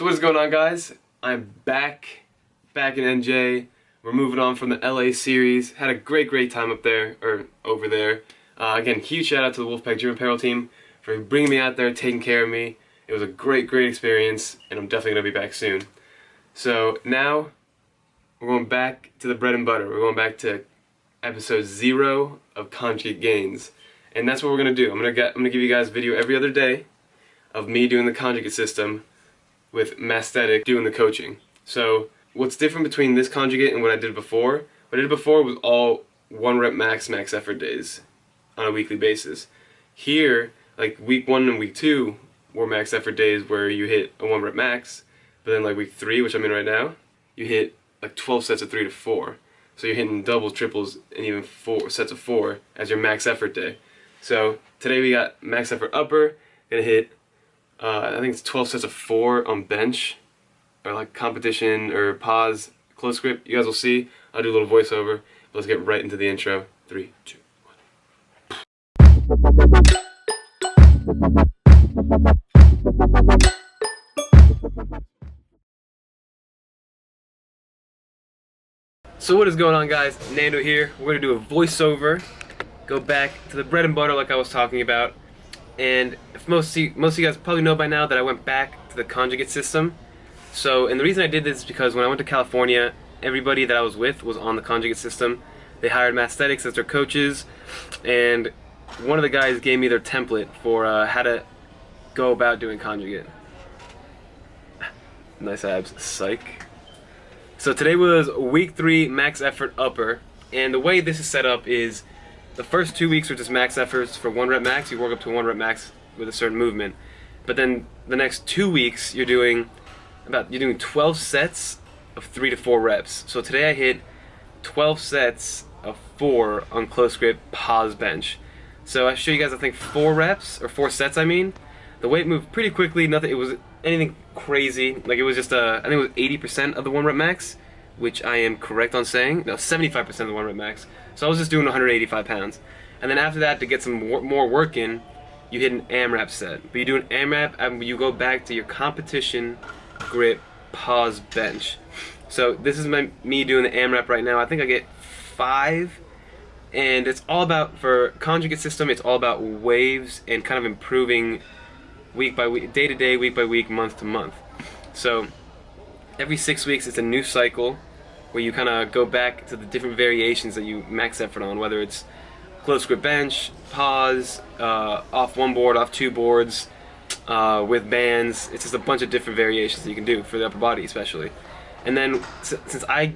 So what's going on, guys? I'm back in NJ. We're moving on from the LA series. Had a great time up there, or over there. Again, huge shout out to the Wolfpack Gym Apparel team for bringing me out there, taking care of me. It was a great experience, and I'm definitely going to be back soon. So now, we're going back to the bread and butter. We're going back to episode 0 of Conjugate Gains. And that's what we're going to do. I'm going to give you guys a video every other day of me doing the conjugate system with Masthetic doing the coaching. So what's different between this conjugate and what I did before? What I did before was all 1 rep max effort days on a weekly basis. Here, like week 1 and week 2 were max effort days where you hit a 1 rep max, but then like week 3, which I'm in right now, you hit like 12 sets of 3 to 4. So you're hitting doubles, triples, and even 4 sets of 4 as your max effort day. So today we got max effort upper, gonna hit I think it's 12 sets of 4 on bench, or like competition or pause, close grip. You guys will see. I'll do a little voiceover. Let's get right into the intro. 3, 2, 1. So what is going on, guys? Nando here. We're gonna do a voiceover. Go back to the bread and butter like I was talking about. And if most of you guys probably know by now that I went back to the conjugate system. So, and the reason I did this is because when I went to California, everybody that I was with was on the conjugate system. They hired Masthetics as their coaches, and one of the guys gave me their template for how to go about doing conjugate. Nice abs, psych. So today was week 3 max effort upper, and the way this is set up is the first 2 weeks are just max efforts for 1 rep max. You work up to 1 rep max with a certain movement. But then the next 2 weeks you're doing 12 sets of 3 to 4 reps. So today I hit 12 sets of 4 on close grip pause bench. So I show you guys, I think 4 reps, or 4 sets I mean. The weight moved pretty quickly, nothing, it was anything crazy. Like it was just I think it was 80% of the 1 rep max, which I am correct on saying. No, 75% of the 1 rep max. So I was just doing 185 pounds. And then after that, to get some more work in, you hit an AMRAP set. But you do an AMRAP and you go back to your competition grip pause bench. So this is me doing the AMRAP right now. I think I get 5. And it's all about, for conjugate system, it's all about waves and kind of improving week by week, day to day, week by week, month to month. So every 6 weeks it's a new cycle where you kind of go back to the different variations that you max effort on, whether it's close grip bench, pause, off 1 board, off 2 boards, with bands. It's just a bunch of different variations that you can do for the upper body especially. And then since I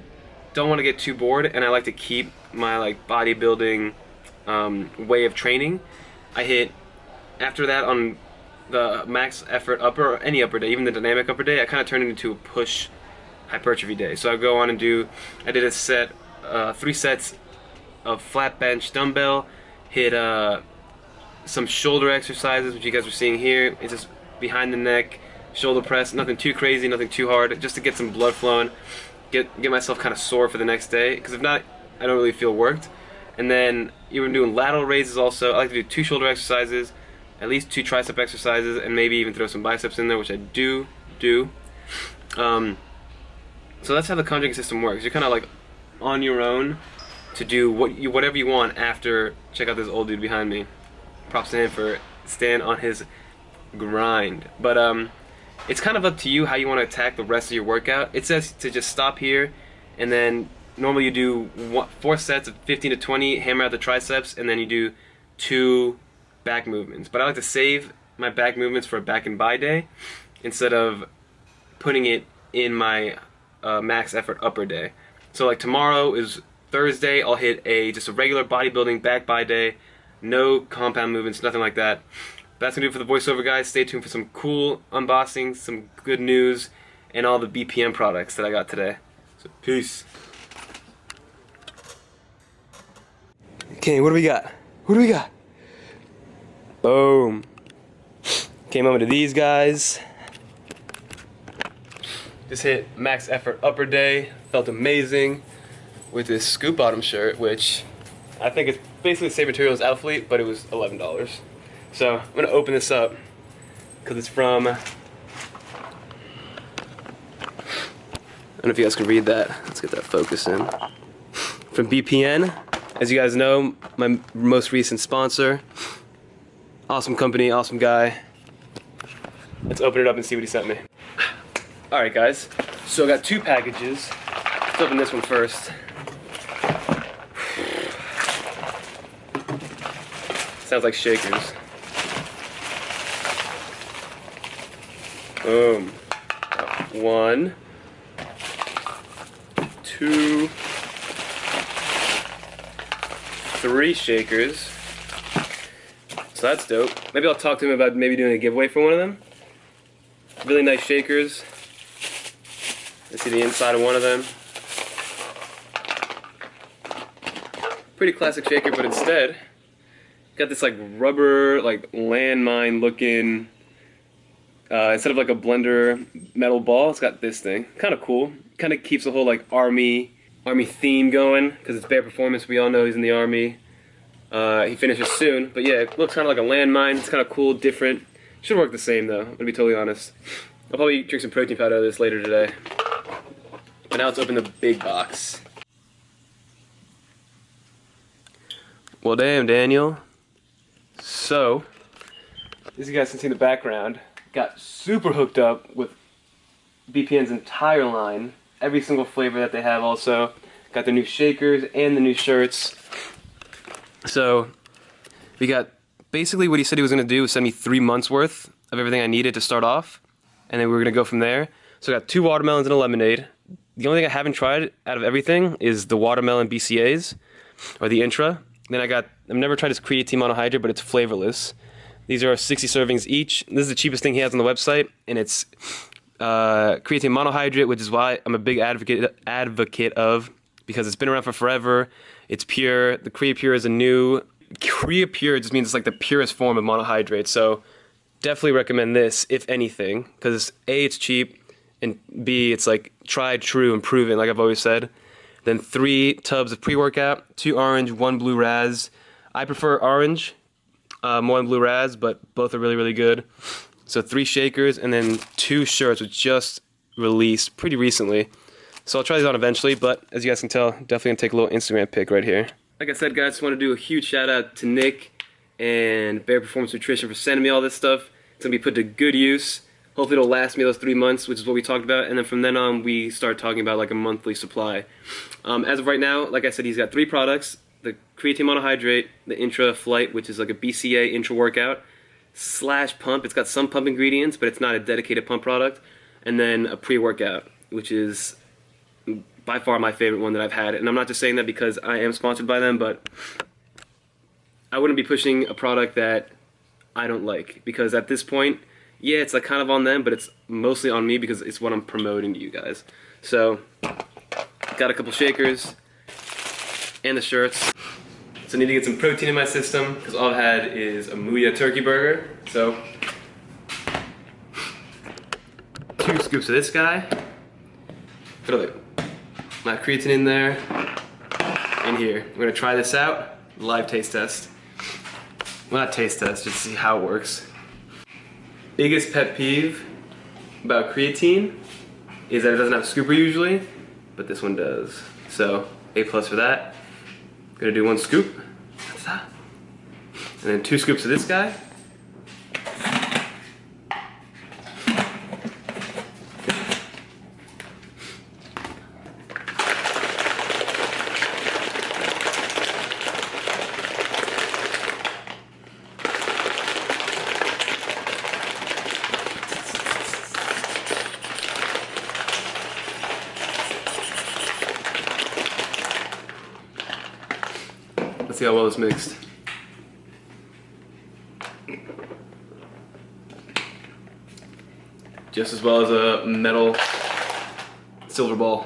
don't want to get too bored and I like to keep my like bodybuilding way of training, I hit, after that on the max effort upper, or any upper day, even the dynamic upper day, I kind of turn it into a push hypertrophy day. So I go on and I did a set, 3 sets of flat bench dumbbell, hit some shoulder exercises, which you guys are seeing here. It's just behind the neck, shoulder press, nothing too crazy, nothing too hard, just to get some blood flowing, get myself kind of sore for the next day, because if not, I don't really feel worked. And then even doing lateral raises also. I like to do 2 shoulder exercises, at least 2 tricep exercises, and maybe even throw some biceps in there, which I do. So that's how the conjugate system works. You're kind of like on your own to do whatever you want after. Check out this old dude behind me. Props to him for staying on his grind. But it's kind of up to you how you want to attack the rest of your workout. It says to just stop here, and then normally you do 4 sets of 15 to 20, hammer out the triceps, and then you do 2 back movements. But I like to save my back movements for a back and bi day instead of putting it in my max effort upper day. So like tomorrow is Thursday, I'll hit just a regular bodybuilding back bi day, no compound movements, nothing like that. That's gonna do it for the voiceover, guys. Stay tuned for some cool unboxings, some good news, and all the BPM products that I got today. So peace. Okay, what do we got? Boom. Came over to these guys. Just hit max effort upper day. Felt amazing with this scoop bottom shirt, which I think it's basically the same material as Athlete, but it was $11. So I'm gonna open this up because it's from know if you guys can read that. Let's get that focus in. From BPN, as you guys know, my most recent sponsor. Awesome company, awesome guy. Let's open it up and see what he sent me. Alright guys, so I got 2 packages. Let's open this one first. Sounds like shakers. Boom. 1, 2, 3 shakers. So that's dope. Maybe I'll talk to him about maybe doing a giveaway for one of them. Really nice shakers. Let's see the inside of one of them. Pretty classic shaker, but instead got this like rubber, like landmine looking, instead of like a blender metal ball, it's got this thing. Kind of cool. Kind of keeps the whole like army theme going, because it's BarePerformance. We all know he's in the army. He finishes soon, but yeah, it looks kind of like a landmine. It's kind of cool, different. Should work the same though, I'm gonna be totally honest. I'll probably drink some protein powder out of this later today. But now let's open the big box. Well damn, Daniel. So, as you guys can see in the background, got super hooked up with BPN's entire line. Every single flavor that they have also. Got their new shakers and the new shirts. So, we got basically what he said he was going to do was send me 3 months worth of everything I needed to start off. And then we were going to go from there. So I got 2 watermelons and a lemonade. The only thing I haven't tried out of everything is the watermelon BCAs, or the Intra. Then I've never tried his creatine monohydrate, but it's flavorless. These are 60 servings each. This is the cheapest thing he has on the website, and it's creatine monohydrate, which is why I'm a big advocate of, because it's been around for forever. It's pure. The Creapure is a new... Creapure just means it's like the purest form of monohydrate, so definitely recommend this, if anything, because A, it's cheap, and B, it's like tried, true, and proven, like I've always said. Then 3 tubs of pre-workout, 2 orange, 1 blue raz. I prefer orange, more than blue raz, but both are really, really good. So 3 shakers, and then 2 shirts, which just released pretty recently. So I'll try these on eventually, but as you guys can tell, definitely gonna take a little Instagram pic right here. Like I said, guys, just want to do a huge shout out to Nick and BarePerformance Nutrition for sending me all this stuff. It's gonna be put to good use. Hopefully it'll last me those 3 months, which is what we talked about, and then from then on we start talking about like a monthly supply. As of right now, like I said, he's got 3 products: the creatine monohydrate, the Intra Flight, which is like a BCA intra workout / pump. It's got some pump ingredients, but it's not a dedicated pump product. And then a pre-workout, which is by far my favorite one that I've had. And I'm not just saying that because I am sponsored by them, but I wouldn't be pushing a product that I don't like, because at this point, yeah, it's like kind of on them, but it's mostly on me because it's what I'm promoting to you guys. So, got a couple shakers and the shirts. So I need to get some protein in my system because all I've had is a Muya turkey burger. So, 2 scoops of this guy. Got my creatine in there, and here. We're gonna try this out. Live taste test. Well, not taste test, just to see how it works. Biggest pet peeve about creatine is that it doesn't have a scooper usually, but this one does. So, A+ for that. Gonna do 1 scoop. And then 2 scoops of this guy. Let's see how well it's mixed. Just as well as a metal silver ball.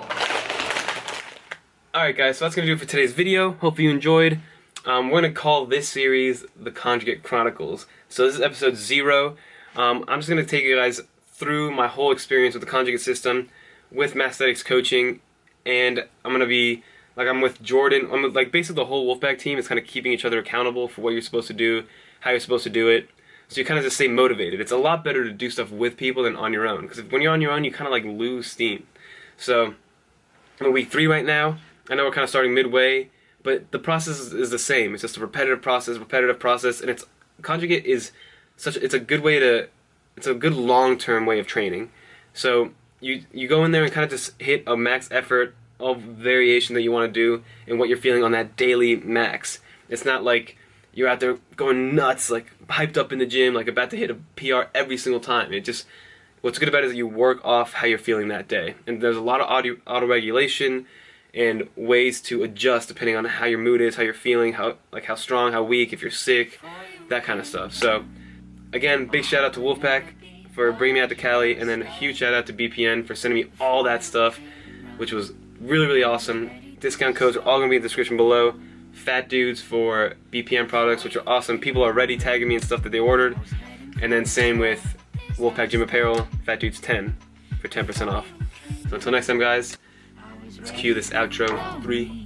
Alright guys, so that's going to do it for today's video. Hopefully you enjoyed. We're going to call this series the Conjugate Chronicles. So this is episode 0. I'm just going to take you guys through my whole experience with the Conjugate system, with Mathletics coaching, and I'm going to be like, I'm with Jordan. I'm with, like, basically the whole Wolfpack team is kind of keeping each other accountable for what you're supposed to do, how you're supposed to do it. So you kind of just stay motivated. It's a lot better to do stuff with people than on your own, because when you're on your own, you kind of like lose steam. So I'm in week 3 right now. I know we're kind of starting midway, but the process is the same. It's just a repetitive process, and Conjugate is it's a good way to, it's a good long-term way of training. So you go in there and kind of just hit a max effort of variation that you want to do and what you're feeling on that daily max. It's not like you're out there going nuts, like hyped up in the gym, like about to hit a PR every single time. What's good about it is that you work off how you're feeling that day. And there's a lot of auto-regulation and ways to adjust depending on how your mood is, how you're feeling, how strong, how weak, if you're sick, that kind of stuff. So again, big shout out to Wolfpack for bringing me out to Cali, and then a huge shout out to BPN for sending me all that stuff, which was really, really awesome. Discount codes are all going to be in the description below. Fat Dudes for BPN products, which are awesome. People are already tagging me and stuff that they ordered. And then same with Wolfpack Gym Apparel, Fat Dudes 10 for 10% off. So until next time, guys, let's cue this outro. 3.